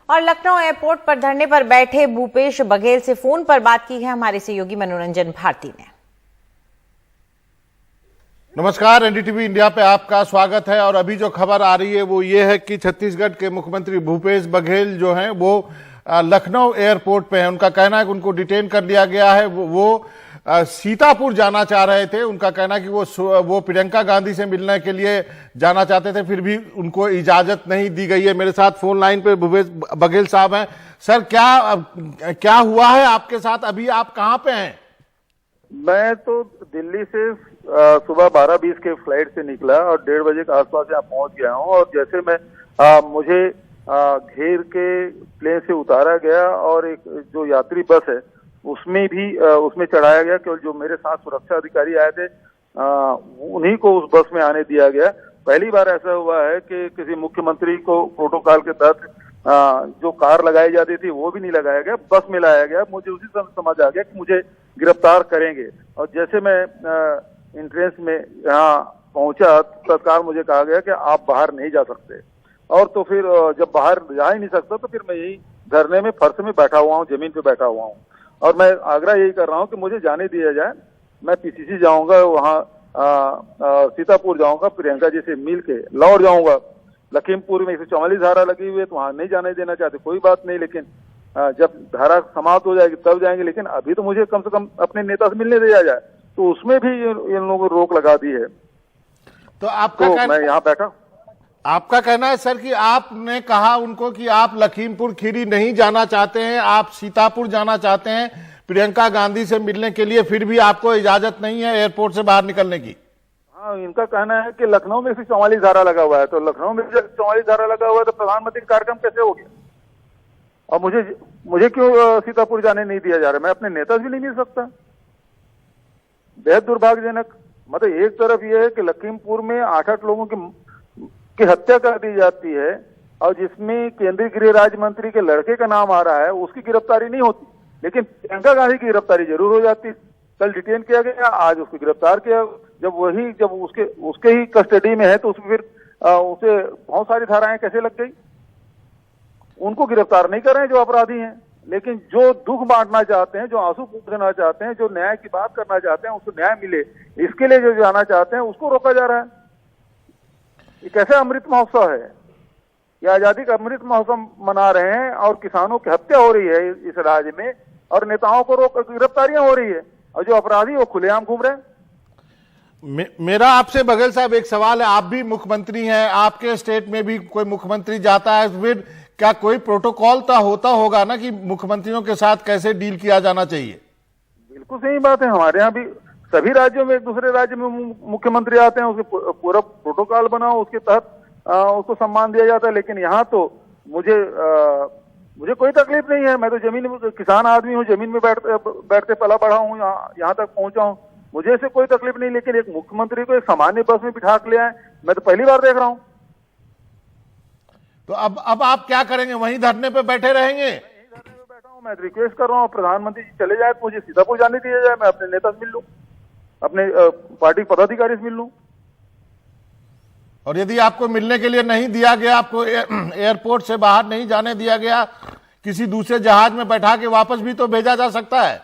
और लखनऊ एयरपोर्ट पर धरने पर बैठे भूपेश बघेल से फोन पर बात की है हमारे सहयोगी मनोरंजन भारती ने। नमस्कार, एनडीटीवी इंडिया पे आपका स्वागत है। और अभी जो खबर आ रही है वो ये है कि छत्तीसगढ़ के मुख्यमंत्री भूपेश बघेल जो हैं वो लखनऊ एयरपोर्ट पे हैं। उनका कहना है कि उनको डिटेन कर लिया गया है। वो सीतापुर जाना चाह रहे थे। उनका कहना है कि वो प्रियंका गांधी से मिलने के लिए जाना चाहते थे, फिर भी उनको इजाजत नहीं दी गई है। मेरे साथ फोन लाइन पे भूपेश बघेल साहब हैं। सर, क्या हुआ है आपके साथ? अभी आप कहाँ पे हैं? मैं तो दिल्ली से सुबह 12:20 के फ्लाइट से निकला और 1:30 बजे के आसपास यहाँ पहुंच गया हूँ। और जैसे मैं मुझे घेर के प्लेन से उतारा गया और एक जो यात्री बस है उसमें चढ़ाया गया। केवल जो मेरे साथ सुरक्षा अधिकारी आए थे उन्हीं को उस बस में आने दिया गया। पहली बार ऐसा हुआ है कि किसी मुख्यमंत्री को प्रोटोकॉल के तहत जो कार लगाई जाती थी वो भी नहीं लगाया गया, बस में लाया गया। मुझे उसी समय समझ आ गया कि मुझे गिरफ्तार करेंगे। और जैसे मैं एंट्रेंस में यहाँ पहुंचा तत्काल मुझे कहा गया कि आप बाहर नहीं जा सकते। और तो फिर जब बाहर जा ही नहीं सकता तो फिर मैं यही धरने में फर्श में बैठा हुआ हूँ, जमीन पे बैठा हुआ हूँ। और मैं आग्रह यही कर रहा हूँ कि मुझे जाने दिया जाए। मैं पीसीसी जाऊंगा, वहाँ सीतापुर जाऊंगा, प्रियंका जी से मिल के लौट जाऊंगा। लखीमपुर में 144 धारा लगी हुई है तो वहां नहीं जाने देना चाहते, कोई बात नहीं, लेकिन जब धारा समाप्त हो जाएगी तब जाएंगे। लेकिन अभी तो मुझे कम से कम अपने नेता से मिलने दिया जाए। तो उसमें भी इन लोगों को रोक लगा दी है। तो आपका मैं यहाँ बैठा। आपका कहना है सर कि आपने कहा उनको कि आप लखीमपुर खीरी नहीं जाना चाहते हैं, आप सीतापुर जाना चाहते हैं प्रियंका गांधी से मिलने के लिए, फिर भी आपको इजाजत नहीं है एयरपोर्ट से बाहर निकलने की। हाँ, इनका कहना है कि लखनऊ में 144 धारा लगा हुआ है। तो लखनऊ में 144 धारा लगा हुआ है तो प्रधानमंत्री कार्यक्रम कैसे हो गया? और मुझे क्यों सीतापुर जाने नहीं दिया जा रहा? मैं अपने नेता से भी नहीं मिल सकता। बेहद दुर्भाग्यजनक। मतलब एक तरफ यह है कि लखीमपुर में 8 लोगों की हत्या कर दी जाती है और जिसमें केंद्रीय गृह राज्य मंत्री के लड़के का नाम आ रहा है, उसकी गिरफ्तारी नहीं होती, लेकिन प्रियंका गांधी की गिरफ्तारी जरूर हो जाती। कल डिटेन किया गया, आज उसको गिरफ्तार किया। जब उसके ही कस्टडी में है तो उसमें फिर उसे बहुत सारी धाराएं कैसे लग गई? उनको गिरफ्तार नहीं कर रहे हैं जो अपराधी हैं, लेकिन जो दुख बांटना चाहते हैं, जो आंसू पूछना चाहते हैं, जो न्याय की बात करना चाहते हैं, उसको न्याय मिले, इसके लिए जो जाना चाहते हैं उसको रोका जा रहा है। ये कैसे अमृत महोत्सव है? ये आजादी का अमृत महोत्सव मना रहे हैं और किसानों की हत्या हो रही है इस राज्य में और नेताओं को गिरफ्तारियां हो रही है और जो अपराधी वो खुलेआम घूम रहे हैं। मेरा आपसे बघेल साहब एक सवाल है। आप भी मुख्यमंत्री हैं, आपके स्टेट में भी कोई मुख्यमंत्री जाता है, फिर क्या कोई प्रोटोकॉल तो होता होगा ना कि मुख्यमंत्रियों के साथ कैसे डील किया जाना चाहिए? बिल्कुल सही बात है। हमारे यहाँ भी सभी राज्यों में एक दूसरे राज्य में मुख्यमंत्री आते हैं, उसके पूरा प्रोटोकॉल बनाओ, उसके तहत उसको सम्मान दिया जाता है। लेकिन यहाँ तो मुझे कोई तकलीफ नहीं है। मैं तो जमीन में किसान आदमी हूँ, जमीन में बैठते पला बढ़ा हूँ, यहाँ तक पहुंचा हूँ, मुझे ऐसे कोई तकलीफ नहीं। लेकिन एक मुख्यमंत्री को एक सामान्य बस में बिठा के ले आए, मैं तो पहली बार देख रहा हूँ। तो अब आप क्या करेंगे? वहीं धरने पे बैठे रहेंगे? धरने पे बैठा हूँ। मैं रिक्वेस्ट कर रहा हूँ प्रधानमंत्री जी चले जाए तो मुझे सीतापुर जाने दिया जाए, मैं अपने नेता से मिल लूँ, अपने पार्टी पदाधिकारी से मिल लूँ। और यदि आपको मिलने के लिए नहीं दिया गया, आपको एयरपोर्ट से बाहर नहीं जाने दिया गया, किसी दूसरे जहाज में बैठा के वापस भी तो भेजा जा सकता है।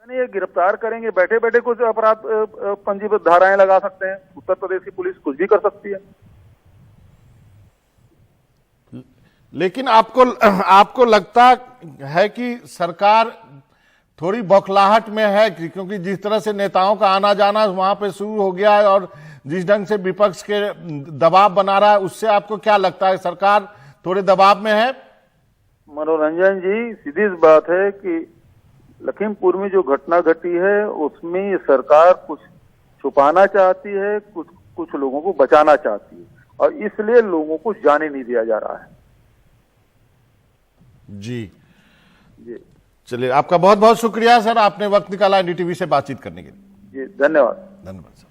नहीं, ये गिरफ्तार करेंगे, बैठे बैठे कुछ अपराध पंजीबद्ध धाराएं लगा सकते हैं। उत्तर प्रदेश की पुलिस कुछ भी कर सकती है। लेकिन आपको लगता है कि सरकार थोड़ी बौखलाहट में है, क्योंकि जिस तरह से नेताओं का आना जाना वहां पे शुरू हो गया है और जिस ढंग से विपक्ष के दबाव बना रहा है, उससे आपको क्या लगता है सरकार थोड़े दबाव में है? मनोरंजन जी, सीधी सी बात है कि लखीमपुर में जो घटना घटी है उसमें सरकार कुछ छुपाना चाहती है, कुछ लोगों को बचाना चाहती है और इसलिए लोगों को जाने नहीं दिया जा रहा है। जी चलिए, आपका बहुत बहुत शुक्रिया सर, आपने वक्त निकाला एनडीटीवी से बातचीत करने के लिए। जी धन्यवाद। धन्यवाद सर।